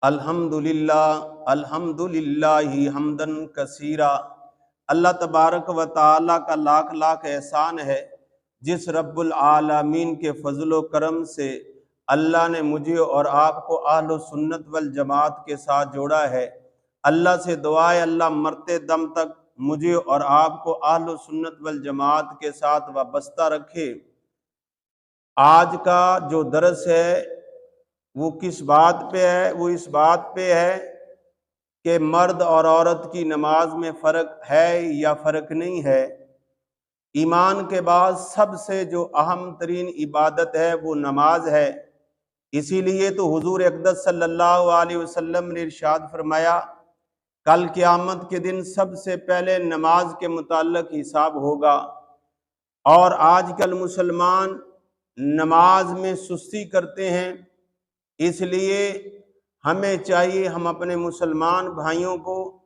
अल्हम्दुलिल्लाहि हम्दन कसीरा। अल्लाह तबारक व ताला का लाख लाख एहसान है जिस रब्बुल आलमीन के फजलो करम से अल्लाह ने मुझे और आपको अहलो सुन्नत वल जमात के साथ जोड़ा है। अल्लाह से दुआ है अल्लाह मरते दम तक मुझे और आपको अहलो सुन्नत वल जमात के साथ वाबस्ता रखे। आज का जो दरस है वो किस बात पे है? वो इस बात पे है कि मर्द और औरत की नमाज में फ़र्क है या फ़र्क नहीं है। ईमान के बाद सबसे जो अहम तरीन इबादत है वो नमाज है। इसीलिए तो हुजूर अक़दस सल्लल्लाहु अलैहि वसल्लम ने इरशाद फरमाया, कल क़यामत के दिन सबसे पहले नमाज के मुताल्लिक़ हिसाब होगा। और आजकल मुसलमान नमाज में सुस्ती करते हैं, इसलिए हमें चाहिए हम अपने मुसलमान भाइयों को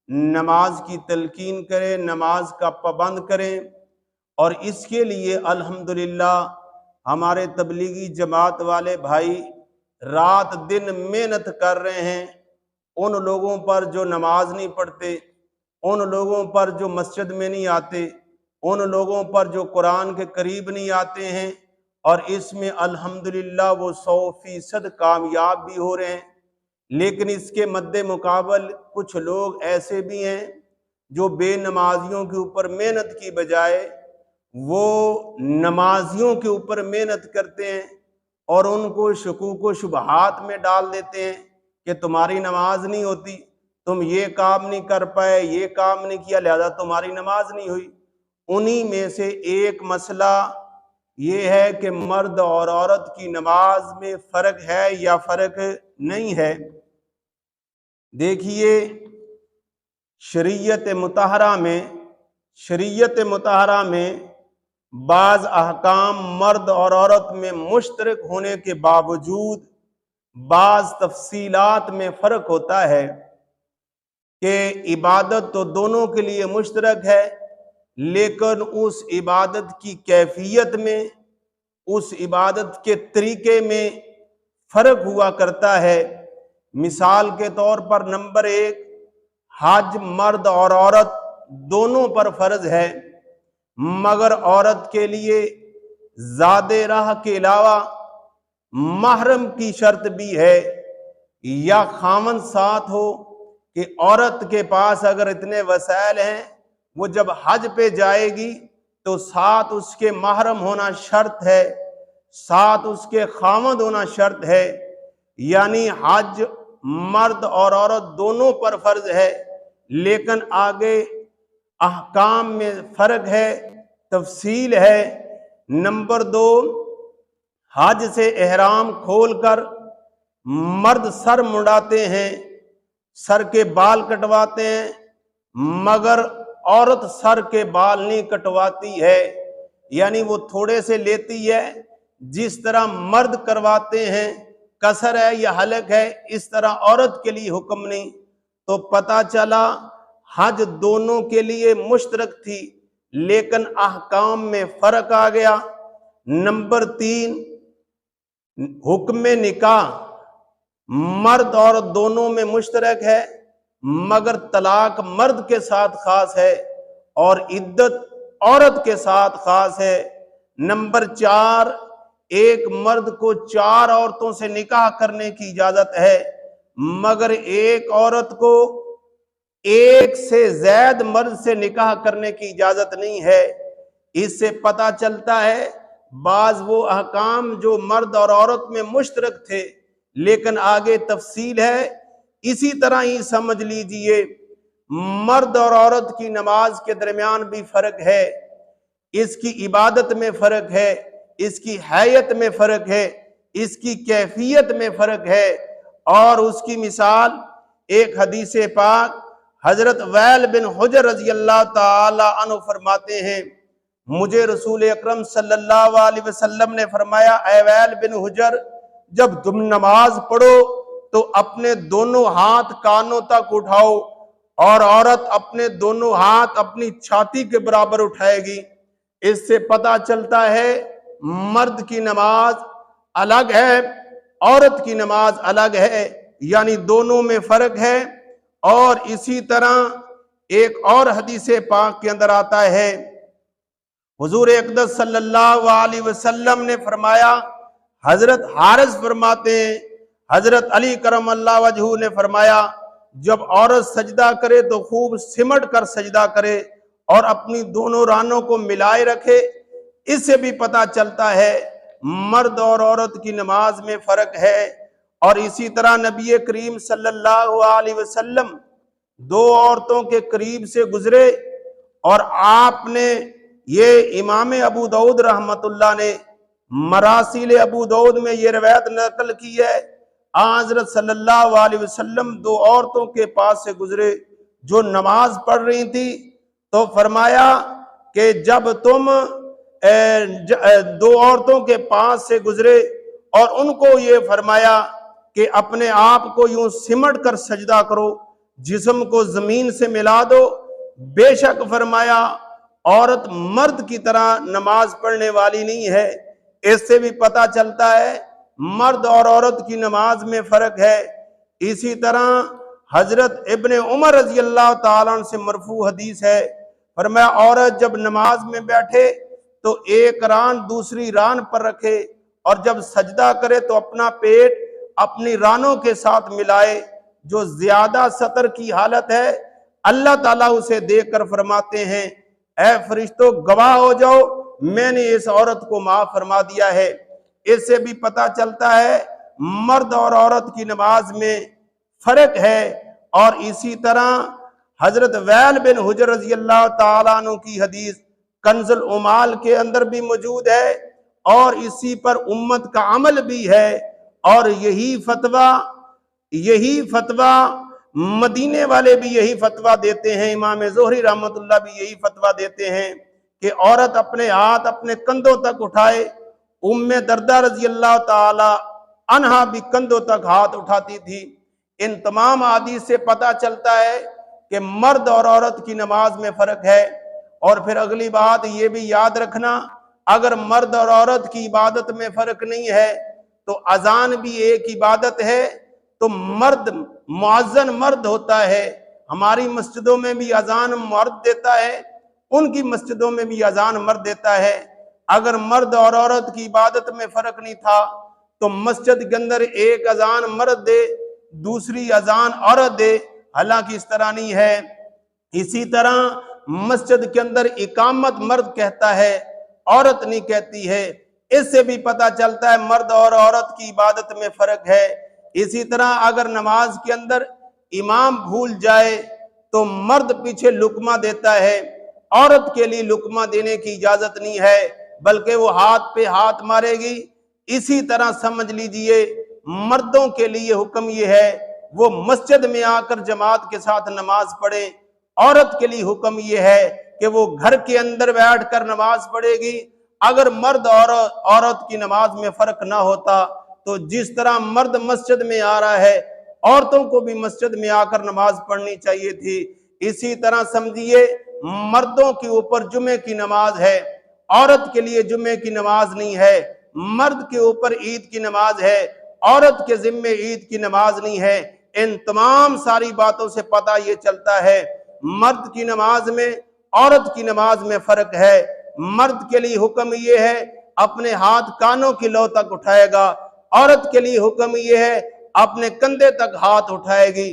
नमाज की तलकीन करें, नमाज का पाबंद करें। और इसके लिए अल्हम्दुलिल्लाह हमारे तबलीगी जमात वाले भाई रात दिन मेहनत कर रहे हैं। उन लोगों पर जो नमाज नहीं पढ़ते, उन लोगों पर जो मस्जिद में नहीं आते, उन लोगों पर जो कुरान के करीब नहीं आते हैं, और इसमें अल्हम्दुलिल्लाह वो 100% कामयाब भी हो रहे हैं। लेकिन इसके मद्दे मुकाबल कुछ लोग ऐसे भी हैं जो बेनमाजियों के ऊपर मेहनत की बजाय वो नमाजियों के ऊपर मेहनत करते हैं और उनको शकूक व शुबहात में डाल देते हैं कि तुम्हारी नमाज नहीं होती, तुम ये काम नहीं कर पाए, ये काम नहीं किया, लिहाजा तुम्हारी नमाज नहीं हुई। उन्हीं में से एक मसला ये है कि मर्द और औरत की नमाज में फ़र्क है या फ़र्क नहीं है। देखिए शरीयत मुताहरा में बाज़ अहकाम मर्द और औरत में मुश्तरक होने के बावजूद बाज़ तफसीलात में फ़र्क होता है कि इबादत तो दोनों के लिए मुश्तरक है, लेकिन उस इबादत की कैफियत में, उस इबादत के तरीके में फ़र्क हुआ करता है। मिसाल के तौर पर नंबर 1, हज मर्द और औरत दोनों पर फ़र्ज है, मगर औरत के लिए ज़ादे राह के अलावा महरम की शर्त भी है, या खामन साथ हो कि औरत के पास अगर इतने वसाइल हैं, वो जब हज पे जाएगी तो साथ उसके महरम होना शर्त है, साथ उसके खामद होना शर्त है। यानी हज मर्द और औरत दोनों पर फर्ज है, लेकिन आगे अहकाम में फ़र्क है, तफसील है। नंबर 2, हज से एहराम खोलकर मर्द सर मुड़ाते हैं, सर के बाल कटवाते हैं, मगर औरत सर के बाल नहीं कटवाती है। यानी वो थोड़े से लेती है, जिस तरह मर्द करवाते हैं, कसर है या हलक है, इस तरह औरत के लिए हुक्म नहीं। तो पता चला हज दोनों के लिए मुश्तरक थी, लेकिन अहकाम में फ़र्क आ गया। नंबर 3, हुक्म निकाह मर्द और दोनों में मुश्तरक है, मगर तलाक मर्द के साथ खास है और इद्दत औरत के साथ खास है। नंबर 4, एक मर्द को 4 औरतों से निकाह करने की इजाजत है, मगर एक औरत को एक से ज्यादा मर्द से निकाह करने की इजाजत नहीं है। इससे पता चलता है बाज वो अहकाम जो मर्द और औरत में मुश्तरक थे, लेकिन आगे तफसील है। इसी तरह ही समझ लीजिए मर्द और औरत की नमाज के दरमियान भी फ़र्क है, इसकी इबादत में फ़र्क है, इसकी हैयत में फ़र्क है, इसकी कैफियत में फ़र्क है। और उसकी मिसाल एक हदीस पाक हजरत वैल बिन हुजर रज़ी अल्लाह ताला अन्हु फरमाते हैं, मुझे रसूल अकरम सल्लल्लाहु अलैहि वसल्लम ने फरमाया, ऐ वैल बिन हुजर, जब तुम नमाज पढ़ो तो अपने दोनों हाथ कानों तक उठाओ, और औरत अपने दोनों हाथ अपनी छाती के बराबर उठाएगी। इससे पता चलता है मर्द की नमाज अलग है, औरत की नमाज अलग है। यानी दोनों में फर्क है। और इसी तरह एक और हदीस पाक के अंदर आता है, हुजूर अक़दस सल्लल्लाहु अलैहि वसल्लम ने फरमाया, हजरत हारिस फरमाते हैं, हजरत अली करमल्लाह वजहू ने फरमाया, जब औरत सजदा करे तो खूब सिमट कर सजदा करे और अपनी दोनों रानों को मिलाए रखे। इससे भी पता चलता है मर्द और औरत की नमाज में फर्क है। और इसी तरह नबी करीम सल्लल्लाहु अलैहि वसल्लम दो औरतों के करीब से गुजरे और आपने, ये इमाम अबू दाऊद रहमतुल्लाह ने मरासिल अबू दाऊद में ये रवायत नकल की है, हज़रत सल्लल्लाहु अलैहि वसल्लम दो औरतों के पास से गुजरे जो नमाज पढ़ रही थी, तो फरमाया कि जब तुम दो औरतों के पास से गुजरे और उनको ये फरमाया कि अपने आप को यूं सिमट कर सजदा करो, जिस्म को जमीन से मिला दो। बेशक फरमाया औरत मर्द की तरह नमाज पढ़ने वाली नहीं है। इससे भी पता चलता है मर्द और औरत की नमाज में फर्क है। इसी तरह हजरत इब्ने उमर रजी अल्लाह ताला अन्हु से मरफू हदीस है, फरमाया औरत जब नमाज में बैठे तो एक रान दूसरी रान पर रखे और जब सजदा करे तो अपना पेट अपनी रानों के साथ मिलाए। जो ज्यादा सतर की हालत है अल्लाह ताला उसे देखकर फरमाते हैं, ऐ फरिश्तों गवाह हो जाओ, मैंने इस औरत को माफ फरमा दिया है। इससे भी पता चलता है मर्द और औरत की नमाज में फर्क है। और इसी तरह हजरत वैल बिन हुजर रजी अल्लाह ताला अन्हु की हदीस कंजुल उमाल के अंदर भी मौजूद है और इसी पर उम्मत का अमल भी है। और यही फतवा मदीने वाले भी यही फतवा देते हैं, इमाम ज़ोहरी रहमतुल्लाह भी यही फतवा देते हैं कि औरत अपने हाथ अपने कंधों तक उठाए। उम्मे दर्दा रजी अल्लाह ताला अन्हा भी कंधों तक हाथ उठाती थी। इन तमाम हदीस से पता चलता है कि मर्द और औरत की नमाज में फर्क है। और फिर अगली बात ये भी याद रखना, अगर मर्द और औरत की इबादत में फर्क नहीं है तो अजान भी एक इबादत है। तो मर्द मुअज्जिन मर्द होता है, हमारी मस्जिदों में भी अजान मर्द देता है, उनकी मस्जिदों में भी अजान मर्द देता है। अगर मर्द और औरत की इबादत में फर्क नहीं था तो मस्जिद के अंदर एक अजान मर्द दे दूसरी अजान औरत दे, हालांकि इस तरह नहीं है। इसी तरह मस्जिद के अंदर इकामत मर्द कहता है, औरत नहीं कहती है। इससे भी पता चलता है मर्द और औरत की इबादत में फर्क है। इसी तरह अगर नमाज के अंदर इमाम भूल जाए तो मर्द पीछे लुकमा देता है, औरत के लिए लुकमा देने की इजाजत नहीं है, बल्कि वो हाथ पे हाथ मारेगी। इसी तरह समझ लीजिए मर्दों के लिए हुक्म ये है वो मस्जिद में आकर जमात के साथ नमाज पढ़े, औरत के लिए हुक्म ये है कि वो घर के अंदर बैठकर नमाज पढ़ेगी। अगर मर्द और औरत की नमाज में फर्क ना होता तो जिस तरह मर्द मस्जिद में आ रहा है औरतों को भी मस्जिद में आकर नमाज पढ़नी चाहिए थी। इसी तरह समझिए मर्दों के ऊपर जुमे की नमाज है, औरत के लिए जुमे की नमाज नहीं है। मर्द के ऊपर ईद की नमाज है, औरत के जिम्मे ईद की नमाज नहीं है। इन तमाम सारी बातों से पता ये चलता है मर्द की नमाज में औरत की नमाज में फर्क है। मर्द के लिए हुक्म ये है अपने हाथ कानों की लौ तक उठाएगा, औरत के लिए हुक्म ये है अपने कंधे तक हाथ उठाएगी।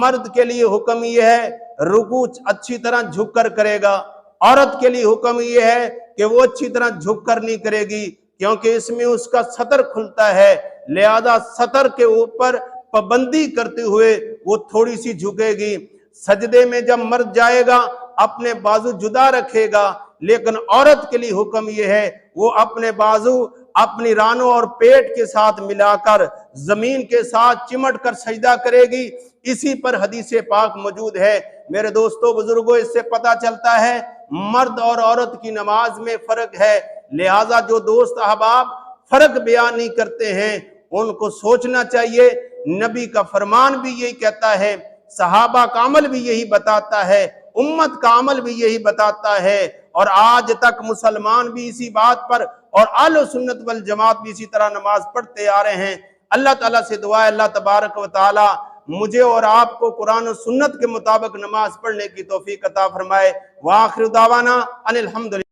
मर्द के लिए हुक्म ये है रुकू अच्छी तरह झुककर करेगा, औरत के लिए हुक्म ये है कि वो अच्छी तरह झुककर नहीं करेगी, क्योंकि इसमें उसका सतर खुलता है। लिहाजा सतर के ऊपर पाबंदी करते हुए वो थोड़ी सी झुकेगी। सजदे में जब मर्द जाएगा अपने बाजू जुदा रखेगा, लेकिन औरत के लिए हुक्म यह है वो अपने बाजू अपनी रानों और पेट के साथ मिलाकर जमीन के साथ चिमट कर सजदा करेगी। इसी पर हदीस पाक मौजूद है। मेरे दोस्तों बुजुर्गों, इससे पता चलता है मर्द और औरत की नमाज में फर्क है। लिहाजा जो दोस्त अहबाब फर्क बयान नहीं करते हैं उनको सोचना चाहिए। नबी का फरमान भी यही कहता है, सहाबा का अमल भी यही बताता है, उम्मत का अमल भी यही बताता है, और आज तक मुसलमान भी इसी बात पर और अहले सुन्नत वल जमात भी इसी तरह नमाज पढ़ते आ रहे हैं। अल्लाह ताला से दुआ है अल्लाह तबारक व तआला मुझे और आपको कुरान और सुन्नत के मुताबिक नमाज पढ़ने की तौफीक अता फरमाए। व आखिर दावाना अनिल हम्दुलिल्लाह।